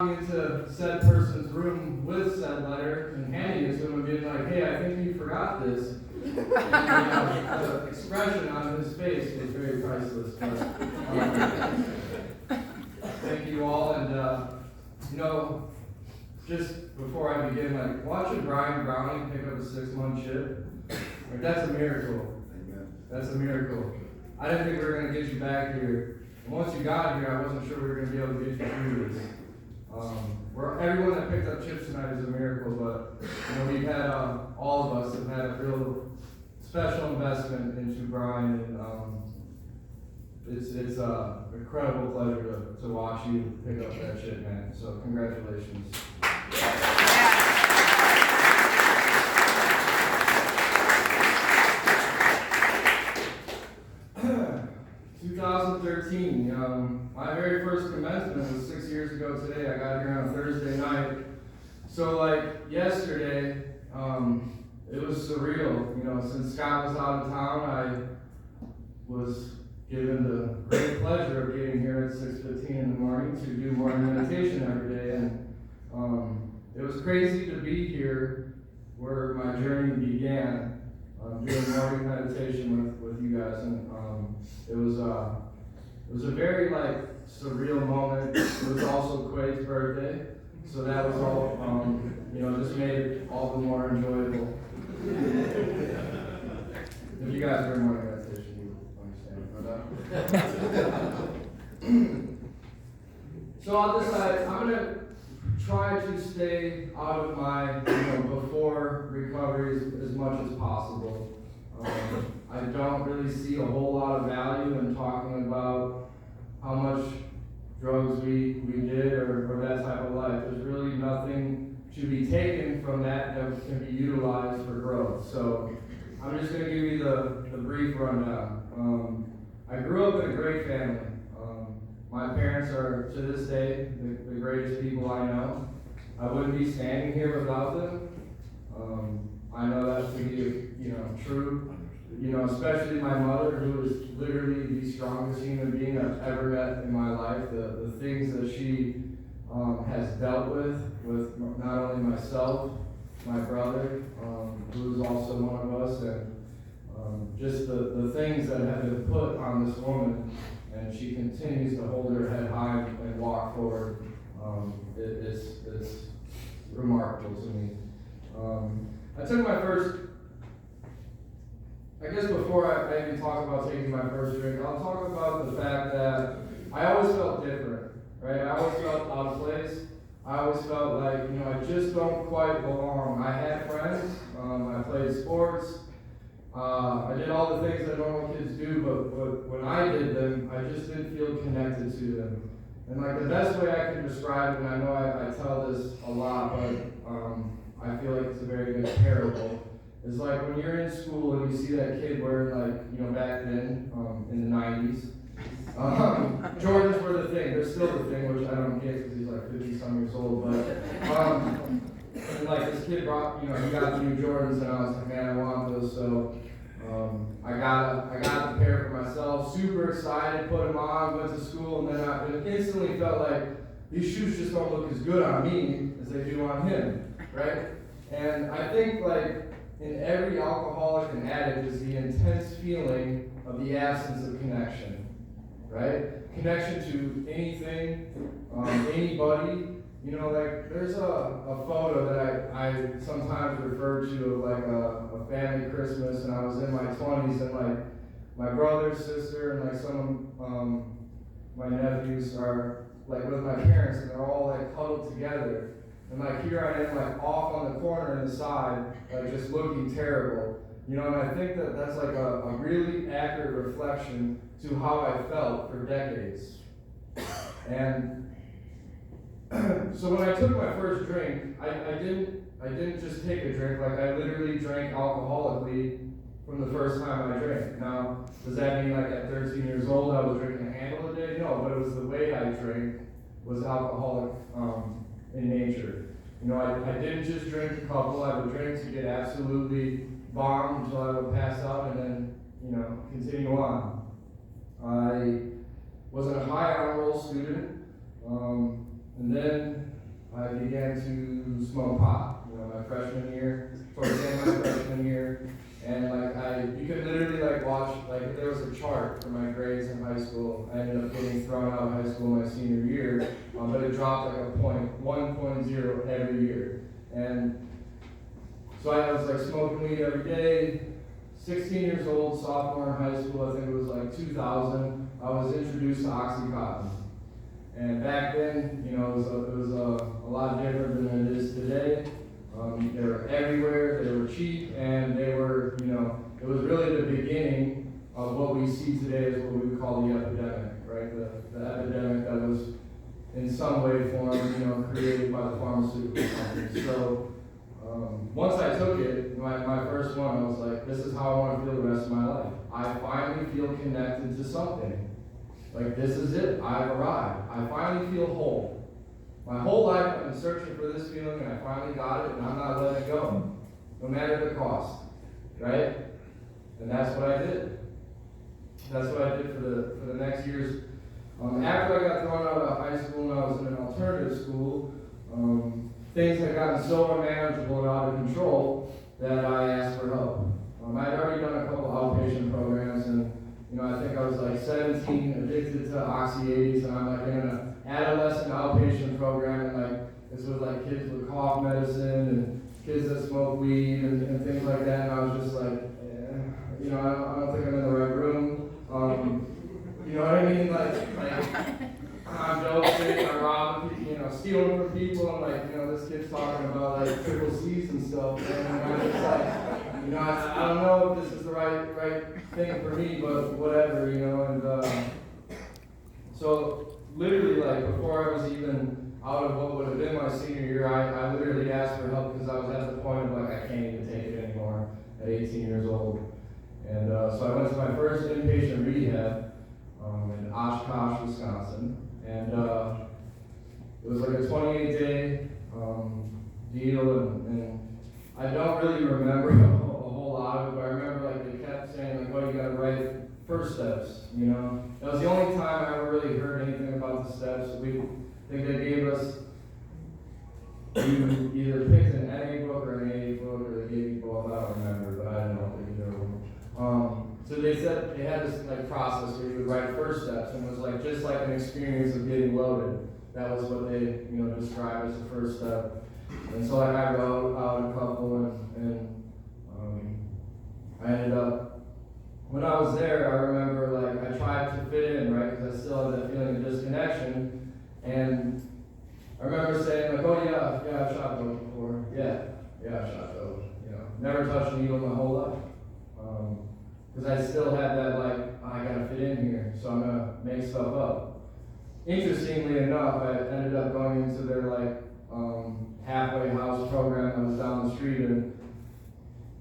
into said person's room with said letter and handing it to him and being like, hey, I think you forgot this. And, the expression on his face was very priceless. But, thank you all. And, just before I begin, watching Brian Browning pick up a 6-month ship, that's a miracle. Amen. That's a miracle. I didn't think we were going to get you back here. And once you got here, I wasn't sure we were going to be able to get you through this. Everyone that picked up chips tonight is a miracle, but we've had all of us have had a real special investment into Brian, and it's an incredible pleasure to watch you pick up that chip, man. So congratulations. 2013, my very first commencement was 6 years ago today. I got here on a Thursday night. So yesterday, it was surreal. Since Scott was out of town, I was given the great pleasure of getting here at 6:15 in the morning to do morning meditation every day. And it was crazy to be here where my journey began. Doing morning meditation with you guys, and it was a very surreal moment. It was also Quay's birthday, so that was all just made it all the more enjoyable. If you guys are in morning meditation, you understand. So I'll decide. I'm gonna try to stay out of my before recovery as much as possible. I don't really see a whole lot of value in talking about how much drugs we did or that type of life. There's really nothing to be taken from that can be utilized for growth. So I'm just going to give you the brief rundown. I grew up in a great family. My parents are, to this day, the greatest people I know. I wouldn't be standing here without them. I know that to be, true. Especially my mother, who is literally the strongest human being I've ever met in my life. The things that she has dealt with not only myself, my brother, who is also one of us, and just the things that have been put on this woman. And she continues to hold her head high and walk forward. It's remarkable to me. I took my first, I guess before I even talk about taking my first drink, I'll talk about the fact that I always felt different, right? I always felt out of place. I always felt like, I just don't quite belong. I had friends, I played sports, I did all the things that normal kids do, but when I did them, I just didn't feel connected to them. And the best way I can describe it, and I know I tell this a lot, but I feel like it's a very good parable, is when you're in school and you see that kid wearing back then, in the 90s, Jordans were the thing. They're still the thing, which I don't get because he's 50-some years old, but and this kid brought, he got the new Jordans, and I was like, man, I want those, so I got a pair for myself, super excited, put them on, went to school, and then I instantly felt like these shoes just don't look as good on me as they do on him, right? And I think in every alcoholic and addict is the intense feeling of the absence of connection, right? Connection to anything, anybody. There's a photo that I sometimes refer to of a family Christmas, and I was in my 20s, and my brother, sister, and some of my nephews are with my parents, and they're all huddled together. And here I am off on the corner in the side, just looking terrible. And I think that's a really accurate reflection to how I felt for decades. And so when I took my first drink, I didn't just take a drink, I literally drank alcoholically from the first time I drank. Now, does that mean at 13 years old I was drinking a handle a day? No, but it was the way I drank was alcoholic in nature. I didn't just drink a couple. I would drink to get absolutely bombed until I would pass out and then, continue on. I was a high honor roll student. And then I began to smoke pot, my freshman year, towards the end of my freshman year. And you could literally watch, if there was a chart for my grades in high school, I ended up getting thrown out of high school my senior year, but it dropped a point, 1.0 every year. And so I was smoking weed every day. 16 years old, sophomore in high school, I think it was 2000, I was introduced to OxyContin. And back then, it was a lot different than it is today. They were everywhere, they were cheap, and they were, it was really the beginning of what we see today as what we would call the epidemic, right? The epidemic that was in some way, form, created by the pharmaceutical companies. So once I took it, my first one, I was like, this is how I want to feel the rest of my life. I finally feel connected to something. This is it, I've arrived. I finally feel whole. My whole life I've been searching for this feeling, and I finally got it, and I'm not letting it go, no matter the cost, right? And that's what I did. That's what I did for the next years. After I got thrown out of high school and I was in an alternative school, things had gotten so unmanageable and out of control that I asked for help. I'd already done a couple outpatient programs, and I think I was 17, addicted to Oxy 80s, and I'm in an adolescent outpatient program, and this was kids with cough medicine and kids that smoke weed and things like that, and I was just I don't think I'm in the right room. You know what I mean? I'm doping, I'm robbing people, stealing from people, and this kid's talking about triple C's and stuff, and I'm just I don't know if this is the right thing for me, but whatever, and so literally before I was even out of what would have been my senior year, I literally asked for help because I was at the point of I can't even take it anymore at 18 years old. And so I went to my first inpatient rehab in Oshkosh, Wisconsin, and it was a 28-day deal, and I don't really remember a whole lot of it, but I remember they kept saying oh, you gotta write first steps, That was the only time I ever really heard anything about the steps. I think they gave us, you either picked an NA book or an AA book, or they gave you both, I don't remember, but I don't know if they either one. So they said they had this process where you would write first steps, and it was just an experience of getting loaded. That was what they described as the first step. And so I wrote out a couple, and I ended up, when I was there, I remember I tried to fit in, right, because I still had that feeling of disconnection, and I remember saying oh yeah, I've shot dope before, yeah, I've shot dope, never touched a needle my whole life, because I still had that I gotta fit in here, so I'm gonna make stuff up. Interestingly enough, I ended up going into their halfway house program that was down the street, and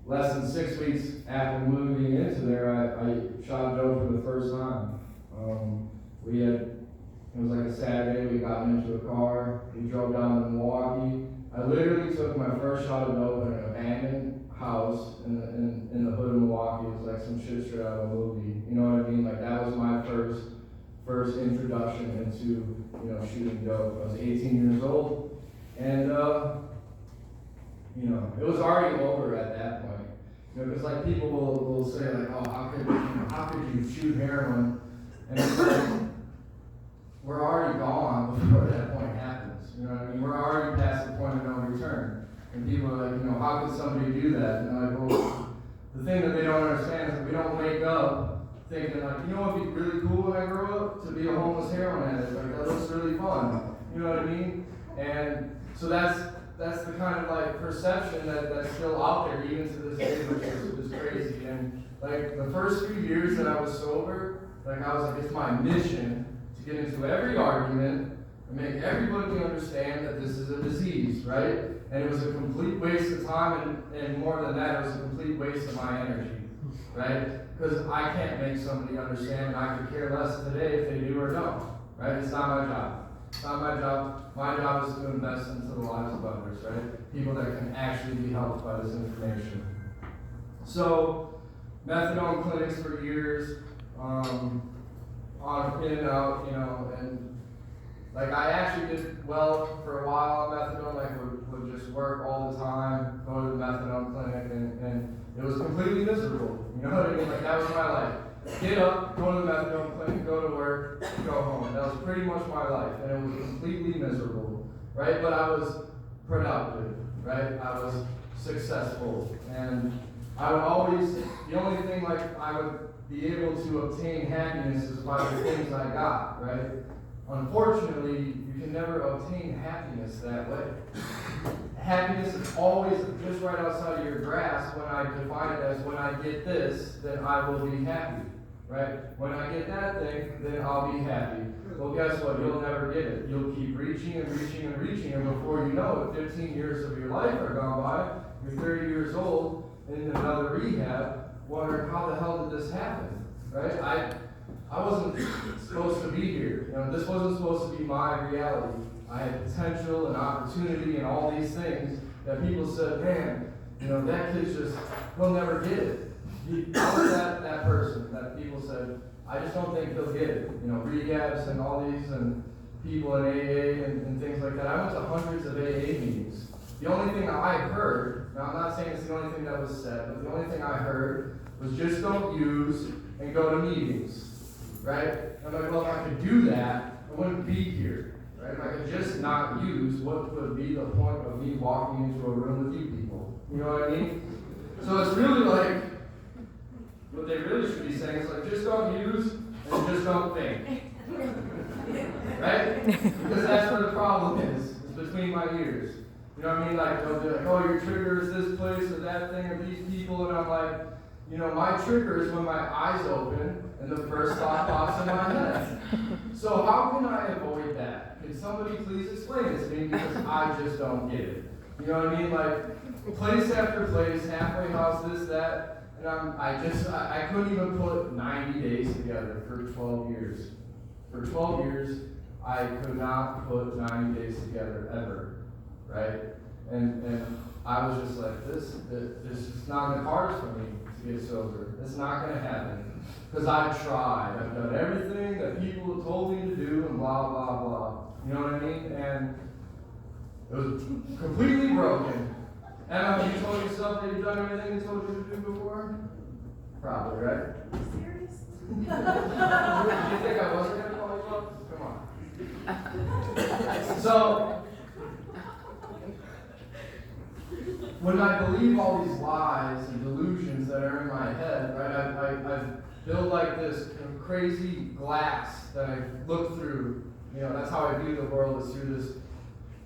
less than 6 weeks after moving into there, I shot dope for the first time. It was a Saturday, we got into a car, we drove down to Milwaukee. I literally took my first shot of dope in an abandoned house in the hood of Milwaukee. It was some shit straight out of a movie. You know what I mean? That was my first introduction into, shooting dope. I was 18 years old, and it was already over at that point. Because people will say oh, how could you shoot heroin? And it's we're already gone before that point happens. You know what I mean? We're already past the point of no return. And people are how could somebody do that? And well, the thing that they don't understand is that we don't wake up thinking what would be really cool when I grow up? To be a homeless heroin addict. That looks really fun. You know what I mean? And so that's the kind of perception that's still out there even to this day, which is crazy. And the first few years that I was sober, I was it's my mission to get into every argument and make everybody understand that this is a disease, right? And it was a complete waste of time, and more than that, it was a complete waste of my energy, right? Because I can't make somebody understand, and I could care less today if they do or don't, right? It's not my job. It's not my job. My job is to invest into the lives of others, right? People that can actually be helped by this information. So, methadone clinics for years, on in and out, and I actually did well for a while on miserable, right? But I was productive, right? I was successful. And I would always, the only thing like I would be able to obtain happiness is by the things I got, right? Unfortunately, you can never obtain happiness that way. Happiness is always just right outside of your grasp. When I define it as when I get this, then I will be happy, right? When I get that thing, then I'll be happy. Well, guess what? You'll never get it. You'll keep reaching and reaching and reaching, and before you know it, 15 years of your life are gone by. You're 30 years old in another rehab, wondering how the hell did this happen, right? I wasn't supposed to be here. This wasn't supposed to be my reality. I had potential and opportunity and all these things that people said, man, that kid's just, he'll never get it. I was that person that people said, I just don't think he'll get it. Rehabs and all these and people in AA and things like that. I went to hundreds of AA meetings. The only thing I heard, now I'm not saying it's the only thing that was said, but the only thing I heard was just don't use and go to meetings. Right? I'm like, well, if I could do that, I wouldn't be here. Right? If I could just not use, what would be the point of me walking into a room with you people? You know what I mean? So it's really like, what they really should be saying is like, just don't use and just don't think. Right? Because that's where the problem is between my ears. You know what I mean? Like, they'll be like, oh, your trigger is this place or that thing or these people, and I'm like, my trigger is when my eyes open and the first thought pops in my head. So how can I avoid that? Can somebody please explain it to me, because I just don't get it. You know what I mean? Like, place after place, halfway house, this, that, and I couldn't even put 90 days together for 12 years. For 12 years, I could not put 90 days together ever, right? And I was just like, this is not in the cards for me to get sober. It's not going to happen. Because I've tried. I've done everything that people have told me to do and blah, blah, blah. You know what I mean? And it was completely broken. Emma, you told yourself that you've done everything they told you to do before? Probably, right? Serious? You think I wasn't going to call you up? Come on. So, when I believe all these lies and delusions that are in my head, right, I build like this crazy glass that I look through. That's how I view the world, is through this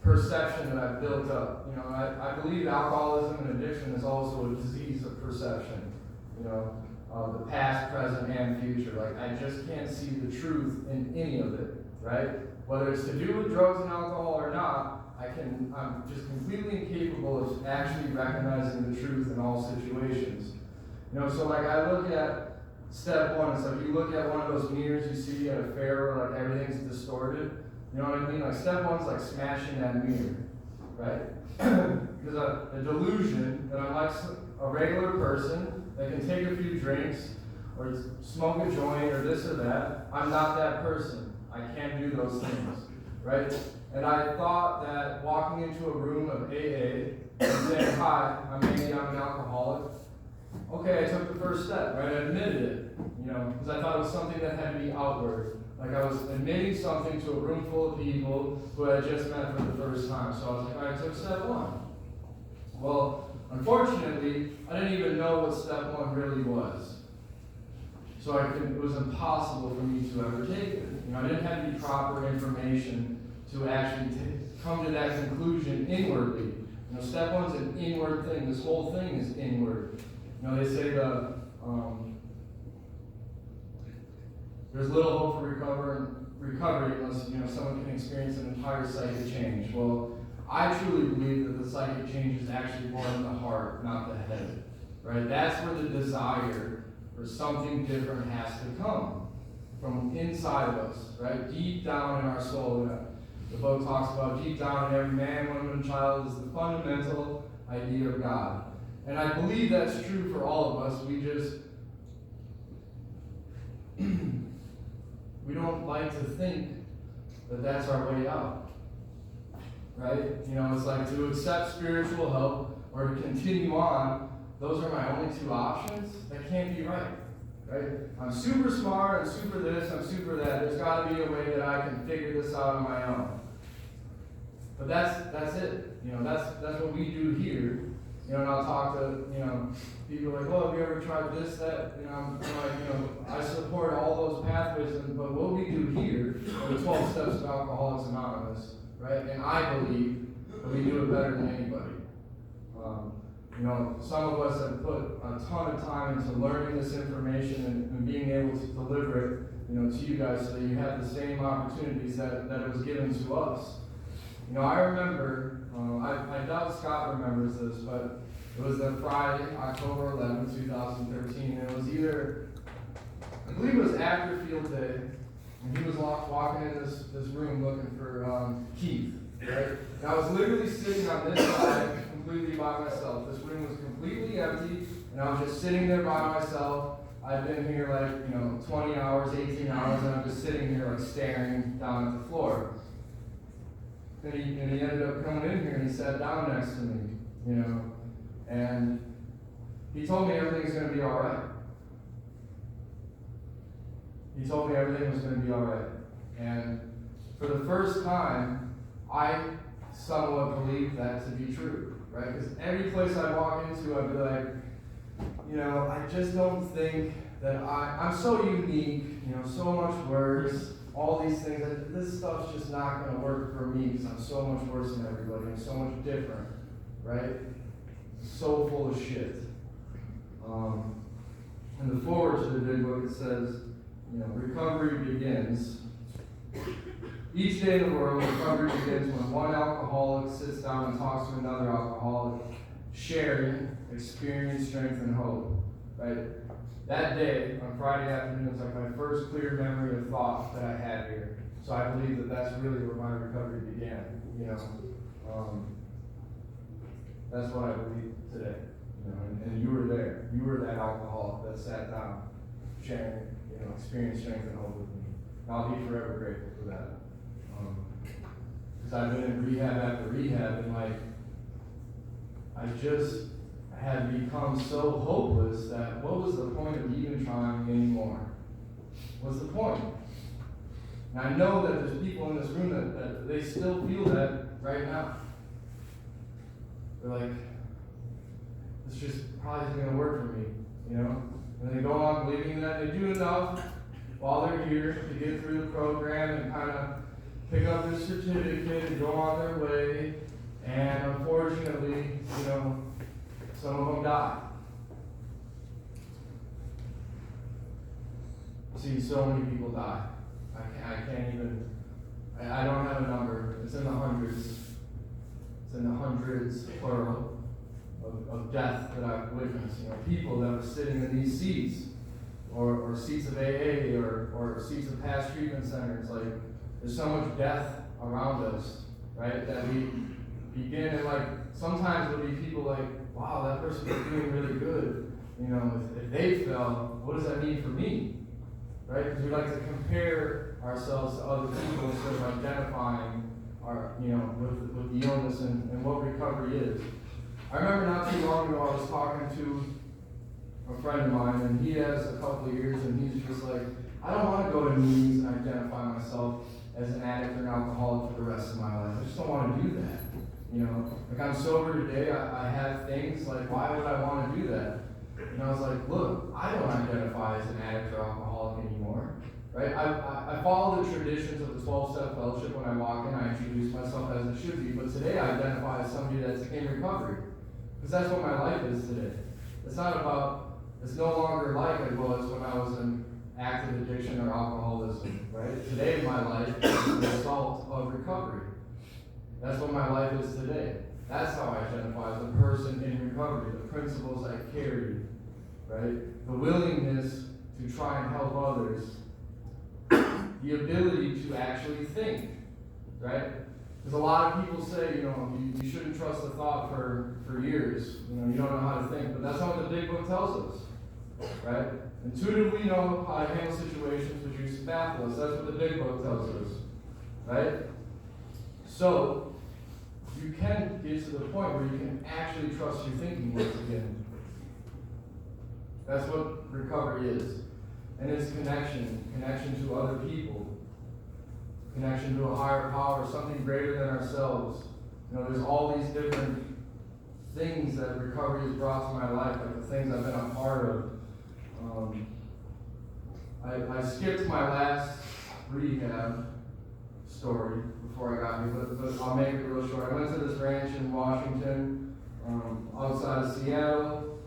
perception that I've built up. I believe alcoholism and addiction is also a disease of perception. The past, present, and future. Like, I just can't see the truth in any of it, right? Whether it's to do with drugs and alcohol or not, I'm just completely incapable of actually recognizing the truth in all situations. So like I look at step one, it's like you look at one of those mirrors you see at a fair where like everything's distorted. You know what I mean? Like step one's like smashing that mirror, right? Because a delusion that I'm like a regular person that can take a few drinks or smoke a joint or this or that. I'm not that person. I can't do those things, right? And I thought that walking into a room of AA and saying, hi, I'm Andy, I'm an alcoholic. Okay, I took the first step, right? I admitted it, because I thought it was something that had to be outward. Like I was admitting something to a room full of people who I had just met for the first time. So I was like, all right, I took step one. Well, unfortunately, I didn't even know what step one really was. So it was impossible for me to ever take it. I didn't have any proper information to actually come to that conclusion inwardly. Step one's an inward thing. This whole thing is inward. They say there's little hope for recovery unless someone can experience an entire psychic change. Well, I truly believe that the psychic change is actually born in the heart, not the head. Right? That's where the desire for something different has to come from inside of us, right? Deep down in our soul. The book talks about deep down in every man, woman, and child is the fundamental idea of God. And I believe that's true for all of us. We don't like to think that that's our way out. Right? It's like to accept spiritual help or to continue on. Those are my only two options. That can't be right. Right? I'm super smart, I'm super this, I'm super that. There's got to be a way that I can figure this out on my own. But that's it. You know, that's what we do here. You know, and I'll talk to, you know, people like, well, have you ever tried this, that? You know, I'm like, you know, I support all those pathways, but what we do here are the 12 steps of Alcoholics Anonymous, right? And I believe that we do it better than anybody. You know, some of us have put a ton of time into learning this information and being able to deliver it, you know, to you guys so that you have the same opportunities that it was given to us. You know, I remember, I doubt Scott remembers this, but it was a Friday, October 11, 2013, and it was either, I believe it was after field day, and he was walking in this room looking for Keith, right? And I was literally sitting on this side completely by myself. This room was completely empty, and I was just sitting there by myself. I've been here like, you know, 20 hours, 18 hours, and I'm just sitting here like staring down at the floor. And he ended up coming in here and he sat down next to me, you know, and he told me everything's going to be all right. He told me everything was going to be all right. And for the first time, I somewhat believed that to be true, right? Because every place I walk into, I'd be like, you know, I just don't think that I'm so unique, you know, so much worse, all these things, that this stuff's just not going to work for me because I'm so much worse than everybody. I'm so much different, right? So full of shit. In the foreword to the big book, it says, you know, recovery begins. Each day in the world, recovery begins when one alcoholic sits down and talks to another alcoholic, sharing experience, strength, and hope, right? That day, on Friday afternoon, was like my first clear memory of thought that I had here. So I believe that that's really where my recovery began, you know. That's what I believe today, you know, and you were there. You were that alcoholic that sat down, sharing, you know, experience, strength, and hope with me. And I'll be forever grateful for that. Because I've been in rehab after rehab, and like, I just had become so hopeless that what was the point of even trying anymore? What's the point? And I know that there's people in this room that they still feel that right now. They're like, this just probably isn't going to work for me, you know? And they go on believing that they do enough while they're here to get through the program and kind of pick up their certificate and go on their way. And unfortunately, you know, some of them die. See, so many people die. I can't even, I don't have a number. It's in the hundreds. It's in the hundreds, plural, of death that I've witnessed. You know, people that are sitting in these seats, or seats of AA, or seats of past treatment centers. Like, there's so much death around us, right? That we begin, and like, sometimes there'll be people like, wow, that person is doing really good. You know, if they fell, what does that mean for me? Right? Because we like to compare ourselves to other people instead of identifying our, you know, with the illness and what recovery is. I remember not too long ago I was talking to a friend of mine, and he has a couple of years, and he's just like, I don't want to go to meetings and identify myself as an addict or an alcoholic for the rest of my life. I just don't want to do that. You know, like, I'm sober today, I have things, like, why would I want to do that? And I was like, look, I don't identify as an addict or alcoholic anymore, right? I follow the traditions of the 12-step fellowship. When I walk in, I introduce myself as it should be, but today I identify as somebody that's in recovery, because that's what my life is today. It's not about, it's no longer like it was when I was in active addiction or alcoholism, right? Today my life is the result of recovery. That's what my life is today. That's how I identify as a person in recovery, the principles I carry, right? The willingness to try and help others, the ability to actually think, right? Because a lot of people say, you know, you shouldn't trust a thought for years. You know, you don't know how to think, but that's not what the big book tells us, right? Intuitively know how to handle situations which used to baffle us. That's what the big book tells us, right? So, you can get to the point where you can actually trust your thinking once again. That's what recovery is. And it's connection to other people, connection to a higher power, something greater than ourselves, You know, there's all these different things that recovery has brought to my life, like the things I've been a part of. I skipped my last rehab story before I got here, but I'll make it real short. I went to this ranch in Washington, outside of Seattle.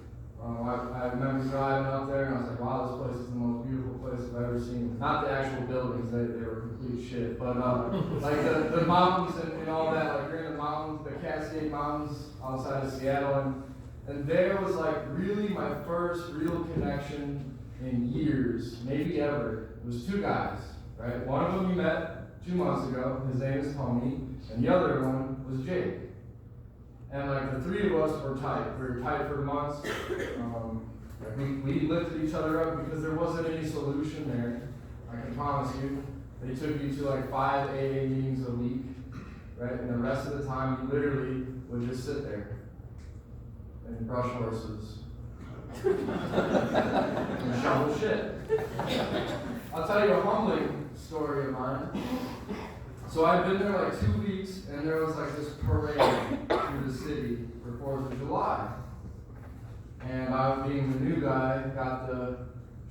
I remember driving up there and I was like, wow, this place is the most beautiful place I've ever seen. Not the actual buildings, they were complete shit, but like the mountains and all that, like you're in the mountains, the Cascade Mountains outside of Seattle, and there was like really my first real connection in years, maybe ever. It was two guys, right? One of them you met 2 months ago, his name is Tony, and the other one was Jake. And like the three of us were tight. We were tight for months. We lifted each other up because there wasn't any solution there. I can promise you. They took you to like 5 AA meetings a week, right? And the rest of the time you literally would just sit there and brush horses. And shovel shit. I'll tell you a humbling story of mine. So I'd been there like 2 weeks, and there was like this parade through the city for 4th of July. And I, being the new guy, got the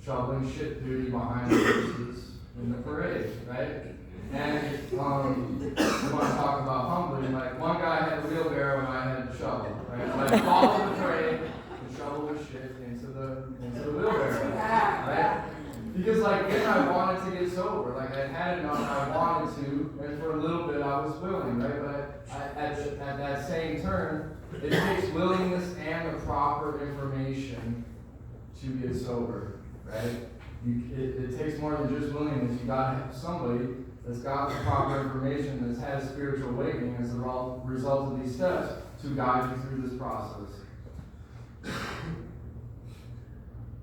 shoveling shit duty behind the horses in the parade, right? And you want to talk about humbling, like one guy had a wheelbarrow and I had a shovel, right? So I followed the parade and shoveled the shit into the wheelbarrow, right? Because like then I wanted to get sober, like I had enough, I wanted to, and for a little bit I was willing, right? But at that same turn, it takes willingness and the proper information to get sober, right? It takes more than just willingness. You gotta have somebody that's got the proper information, that's had a spiritual awakening as a result of these steps to guide you through this process.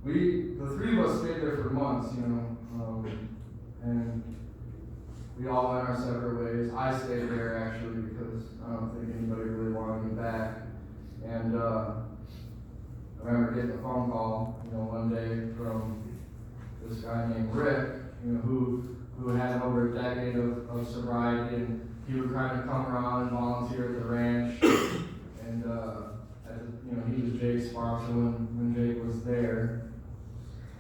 The three of us stayed there for months, you know, and we all went our separate ways. I stayed there actually because I don't think anybody really wanted me back. And I remember getting a phone call, you know, one day from this guy named Rick, you know, who had over a decade of sobriety, and he would kind of come around and volunteer at the ranch. And you know, he was Jake's sponsor when Jake was there,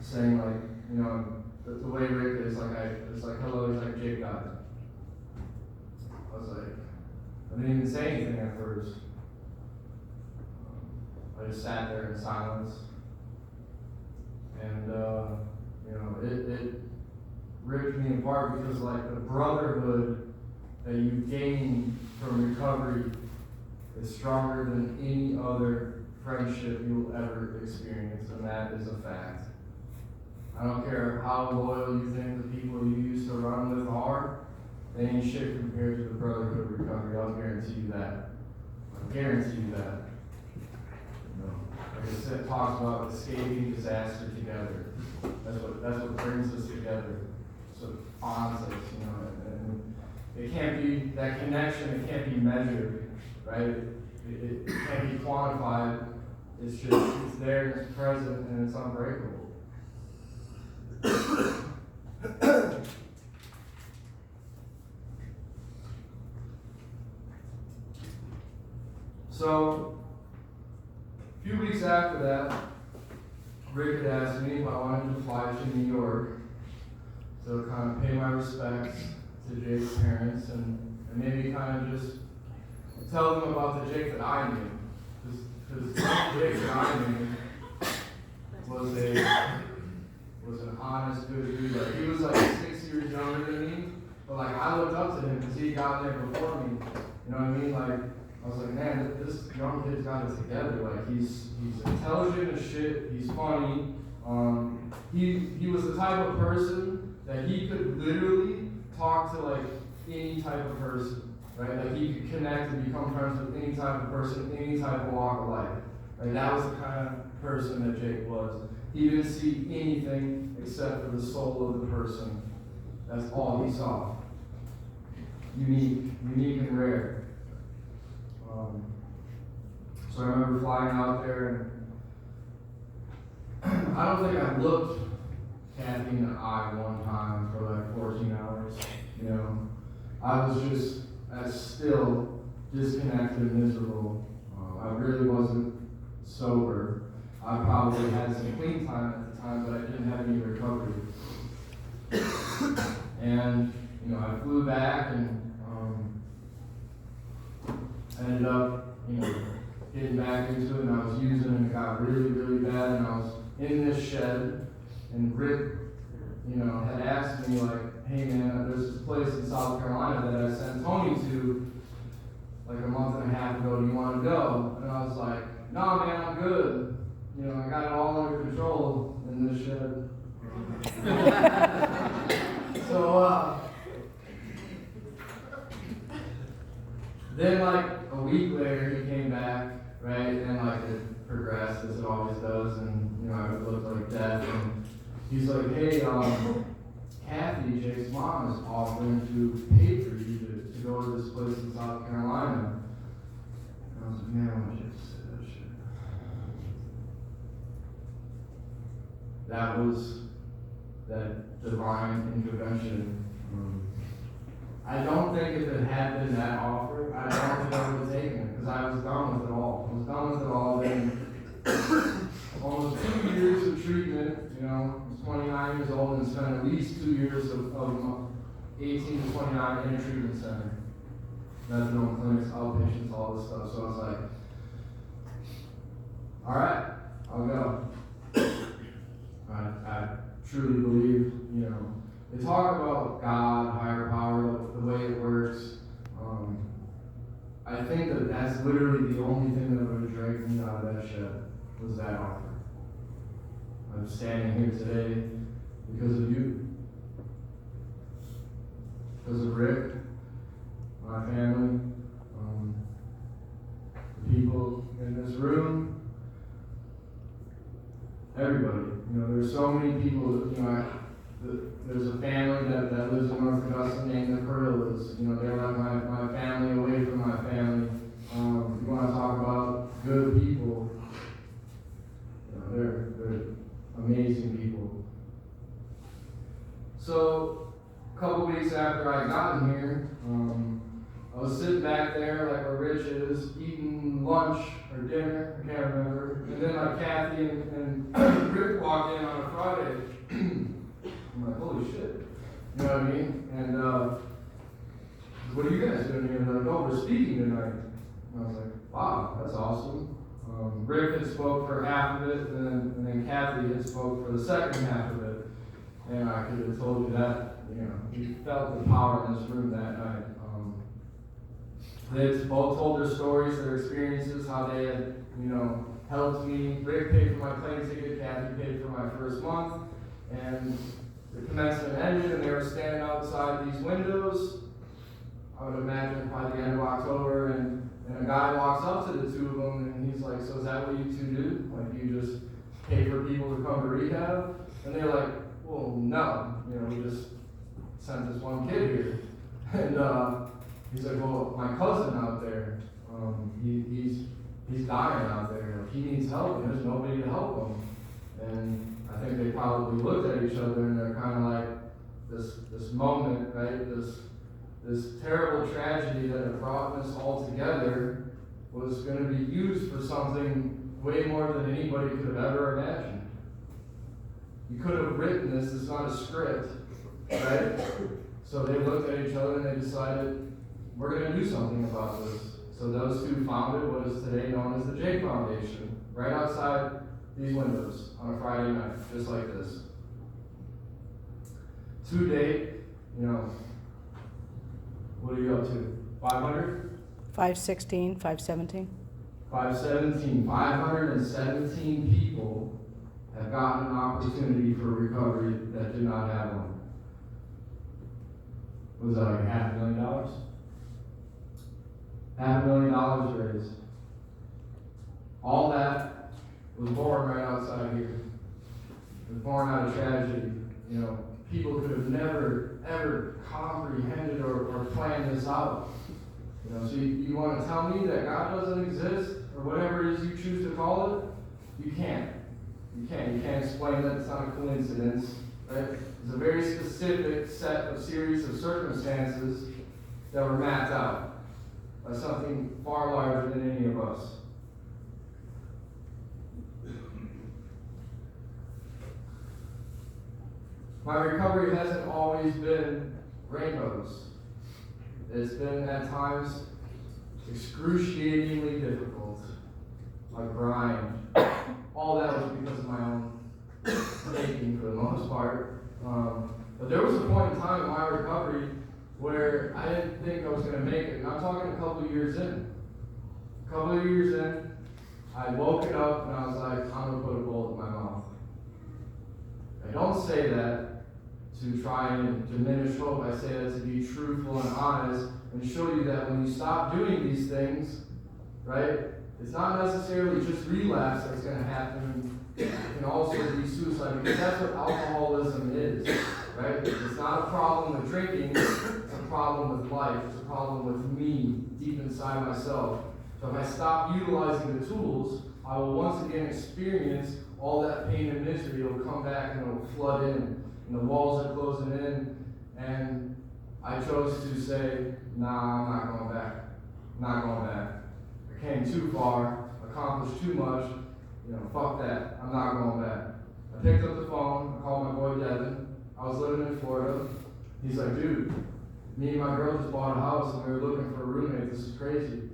saying like, you know, the way Rick is, like it's like, hello, he's like, Jake died. I was like, I didn't even say anything at first. I just sat there in silence. And you know, it ripped me apart because like the brotherhood that you gain from recovery is stronger than any other friendship you'll ever experience, and that is a fact. I don't care how loyal you think the people you used to run with are, they ain't shit compared to the brotherhood recovery. I'll guarantee you that. I guarantee you that. You know, like I said, talks about escaping disaster together. That's what brings us together. That's what bonds us, you know. And it can't be that connection. It can't be measured, right? It can't be quantified. It's just it's there, it's present, and it's unbreakable. So, a few weeks after that, Rick had asked me if I wanted to fly to New York to kind of pay my respects to Jake's parents and maybe kind of just tell them about the Jake that I knew. Because Jake that I knew was an honest, good dude. Like, he was like 6 years younger than me, but like I looked up to him because he got there before me. You know what I mean? Like, I was like, man, this young kid's got it together. Like, he's intelligent as shit. He's funny. He was the type of person that he could literally talk to like any type of person, right? Like he could connect and become friends with any type of person, any type of walk of life. Right? That was the kind of person that Jake was. He didn't see anything except for the soul of the person. That's all he saw. Unique and rare. So I remember flying out there, and I don't think I looked Kathy in the eye one time for like 14 hours. You know, I was just as still disconnected, miserable. I really wasn't sober. I probably had some clean time at the time, but I didn't have any recovery. And, I flew back and ended up, getting back into it, and I was using it, and it got really, really bad, and I was in this shed, and Rick, had asked me, like, hey man, there's this place in South Carolina that I sent Tony to, like a month and a half ago, do you want to go? And I was like, no man, I'm good. I got it all under control in this shed. So, then like a week later he came back, right, and like it progressed as it always does, and I looked like death, and he's like, hey, Kathy, Jake's mom, is offering to pay for you to go to this place in South Carolina. And I was like, man, why did you say that shit? That was that divine intervention. I don't think if it had been that offer, I don't think I would have taken it, because I was done with it all. I was done with it all. Then almost 2 years of treatment, I was 29 years old and spent at least 2 years of 18 to 29 in a treatment center. Methadone clinics, outpatients, all this stuff. So I was like, all right, I'll go. I truly believe, they talk about God, higher power, the way it works. I think that that's literally the only thing that would have dragged me out of that shed, was that offer. I'm standing here today because of you, because of Rick, my family, the people in this room, everybody. There's so many people, there's a family that lives in North Augusta named the Perillas. They're like my family away from my family. You want to talk about good people, they're amazing people. So, a couple weeks after I got here, I was sitting back there like where Rich is, eating lunch or dinner, I can't remember. And then like Kathy and Rick walked in on a Friday. I'm like, holy shit. You know what I mean? And what are you guys doing here? And they're like, oh, we're speaking tonight. And I was like, wow, that's awesome. Rick had spoke for half of it, and then Kathy had spoke for the second half of it. And I could have told you that, you felt the power in this room that night. They had both told their stories, their experiences, how they had, helped me. Rick paid for my plane ticket, Kathy paid for my first month, and the commencement ended, and they were standing outside these windows. I would imagine probably the end of October, and a guy walks up to the two of them, and he's like, so is that what you two do? Like, you just pay for people to come to rehab? And they're like, well, no. We just sent this one kid here. And he's like, well, my cousin out there, he's dying out there. Like, he needs help, and there's nobody to help him. And I think they probably looked at each other, and they're kind of like, this moment, right? This terrible tragedy that had brought us all together was going to be used for something way more than anybody could have ever imagined. You could have written this, it's not a script, right? So they looked at each other and they decided, we're going to do something about this. So those two founded what is today known as the Jake Foundation, right outside these windows on a Friday night, just like this. To date, what are you up to? 500? 516, 517. 517. 517 people have gotten an opportunity for recovery that did not have one. Was that like $500,000? $500,000 raised. All that was born right outside here. It was born out of tragedy. People could have never, ever comprehended or planned this out. So you want to tell me that God doesn't exist, or whatever it is you choose to call it? You can't. You can't explain that. It's not a coincidence, right? It's a very specific set of series of circumstances that were mapped out. by something far larger than any of us. My recovery hasn't always been rainbows. It's been at times excruciatingly difficult, a grind. All that was because of my own thinking for the most part. But there was a point in time in my recovery where I didn't think I was going to make it. And I'm talking a couple of years in. A couple of years in, I woke it up and I was like, I'm going to put a bullet in my mouth. I don't say that to try and diminish hope. I say that to be truthful and honest and show you that when you stop doing these things, right, it's not necessarily just relapse that's going to happen. It can also be suicide, because that's what alcoholism is, right? It's not a problem with drinking, it's a problem with life. It's a problem with me, deep inside myself. So if I stop utilizing the tools, I will once again experience all that pain and misery. It'll come back and it'll flood in. And the walls are closing in, and I chose to say, nah, I'm not going back. I'm not going back. I came too far, accomplished too much, fuck that. I'm not going back. I picked up the phone, I called my boy Devin. I was living in Florida. He's like, dude, me and my girl just bought a house and we were looking for a roommate. This is crazy.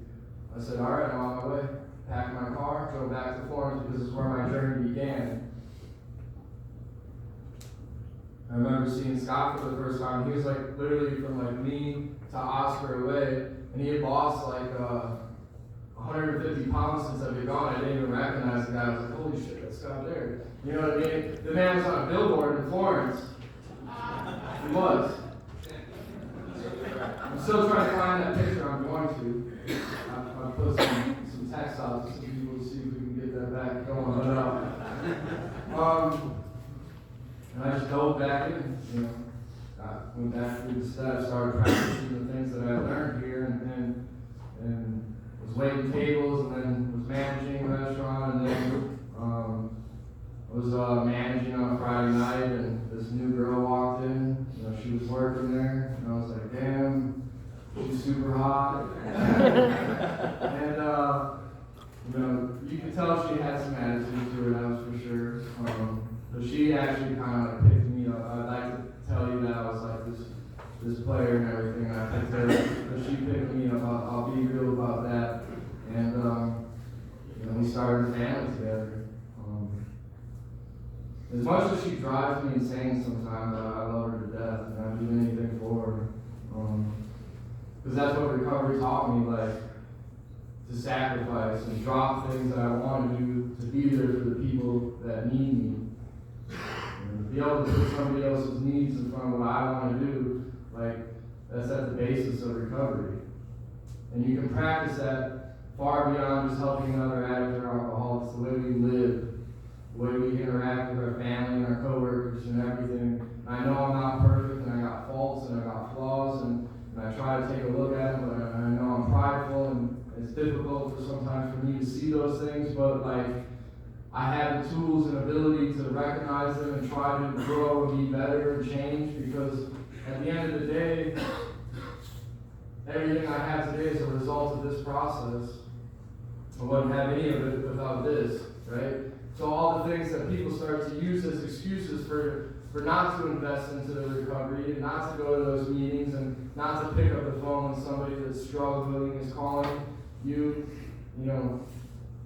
I said, all right, I'm on my way. Packed my car, drove back to Florence because this is where my journey began. I remember seeing Scott for the first time. He was like literally from like me to Oscar away, and he had lost like 150 pounds since I've been gone. I didn't even recognize the guy. I was like, holy shit, that's Scott there. You know what I mean? The man was on a billboard in Florence. He was. I'm still trying to find that picture. I'm going to. I'll put some text out to some people to see if we can get that back going. And I just dove back in, I went back through the steps, started practicing the things that I learned here, and was waiting tables, and then was managing a restaurant, and then was managing on a Friday night, and this new girl walked in. She was working there, and I was like, damn, she's super hot. And you could tell she had some attitude to her, that was for sure. So she actually kind of like picked me up. I'd like to tell you that I was like this player and everything. And I picked her up, but she picked me up. I'll be real about that. And we started a family together. As much as she drives me insane sometimes, I love her to death, and I'd do anything for her. Because that's what recovery taught me, like to sacrifice and drop things that I want to do to be there for the people that need me. And to be able to put somebody else's needs in front of what I want to do, like that's at the basis of recovery. And you can practice that far beyond just helping another addict or alcoholic. It's the way we live, the way we interact with our family and our coworkers and everything. And I know I'm not perfect, and I got faults and I got flaws, and I try to take a look at them, but I know I'm prideful, and it's difficult for sometimes for me to see those things, but like I have the tools and ability to recognize them and try to grow and be better and change, because at the end of the day, everything I have today is a result of this process. I wouldn't have any of it without this, right? So all the things that people start to use as excuses for not to invest into the recovery and not to go to those meetings and not to pick up the phone when somebody that's struggling is calling you,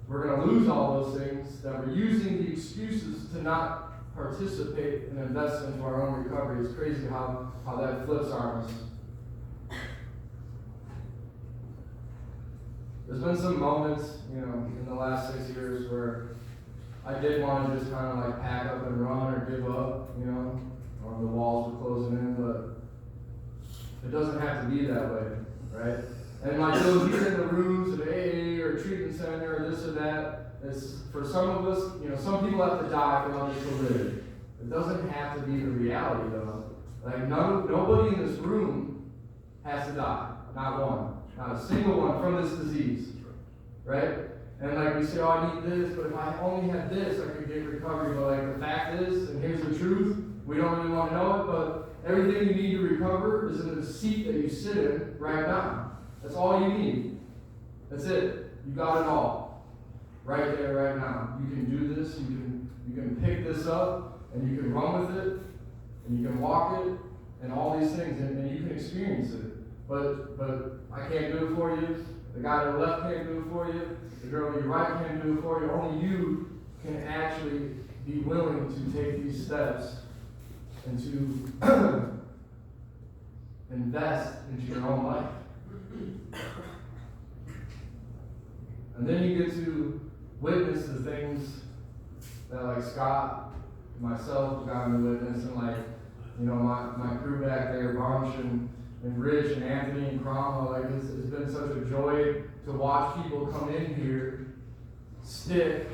we're going to lose all those things that we're using the excuses to not participate and invest into our own recovery. It's crazy how that flips on us. There's been some moments, in the last 6 years where I did want to just kind of like pack up and run or give up, the walls were closing in, but it doesn't have to be that way, right? And like those these in the rooms of AA or treatment center or this or that, it's for some of us, some people have to die for others to live. It doesn't have to be the reality though. Like nobody in this room has to die. Not one. Not a single one from this disease. Right? And like we say, oh, I need this, but if I only had this, I could get recovery. But like the fact is, and here's the truth, we don't really want to know it, but everything you need to recover is in the seat that you sit in right now. That's all you need. That's it. You got it all. Right there, right now. You can do this, you can pick this up, and you can run with it, and you can walk it, and all these things, and you can experience it. But I can't do it for you. The guy to the left can't do it for you. The girl to your right can't do it for you. Only you can actually be willing to take these steps and to invest into your own life. And then you get to witness the things that, like, Scott and myself have gotten to witness, and like, you know, my crew back there, Bunch and Rich and Anthony and Cromwell. Like, it's been such a joy to watch people come in here, stick,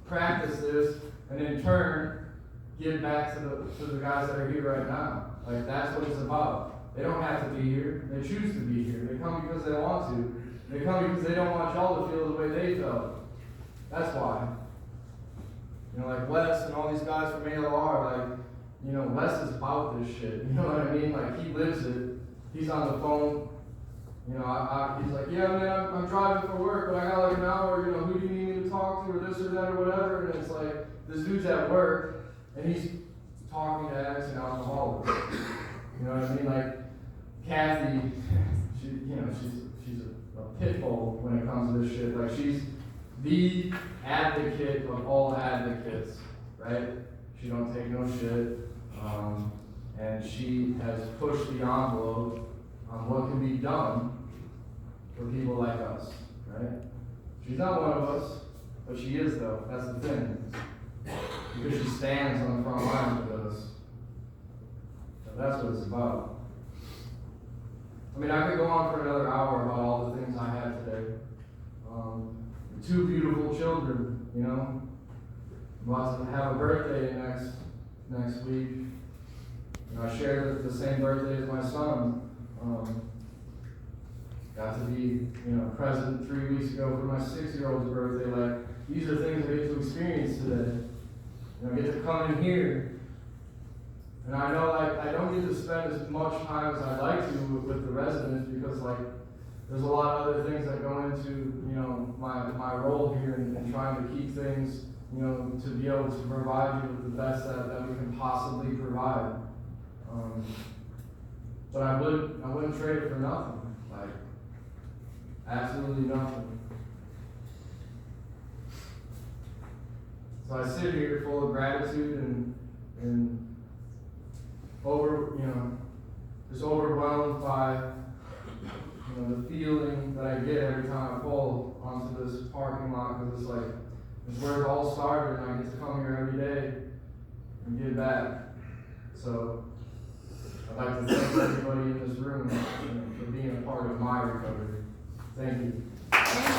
practice this, and in turn give back to the guys that are here right now. Like, that's what it's about. They don't have to be here. They choose to be here. They come because they want to. They come because they don't want y'all to feel the way they felt. That's why. You know, like Wes and all these guys from ALR, like, you know, Wes is about this shit. You know what I mean? Like, he lives it. He's on the phone. You know, he's like, yeah, man, I'm driving for work, but I got like an hour. You know, who do you need me to talk to, or this or that, or whatever? And it's like, this dude's at work, and he's talking to addicts and alcoholics. You know what I mean? Like, Kathy, she's a pit bull when it comes to this shit. Like, she's the advocate of all advocates, right? She don't take no shit, and she has pushed the envelope on what can be done for people like us, right? She's not one of us, but she is, though. That's the thing. Because she stands on the front lines with us. So that's what it's about. I mean, I could go on for another hour about all the things I had today. 2 beautiful children, you know. I'm about to have a birthday next week. You know, I shared the same birthday as my son. Got to be, you know, present 3 weeks ago for my 6-year-old's birthday. Like, these are things I get to experience today. You know, I get to come in here. And I know, like, I don't get to spend as much time as I'd like to with the residents because, like, there's a lot of other things that go into, you know, my role here and trying to keep things, you know, to be able to provide you with the best that we can possibly provide. But I wouldn't trade it for nothing. Like, absolutely nothing. So I sit here full of gratitude and just overwhelmed by, you know, the feeling that I get every time I pull onto this parking lot, because it's like, it's where it all started, and I get to come here every day and give back. So I'd like to thank everybody in this room for being a part of my recovery. Thank you.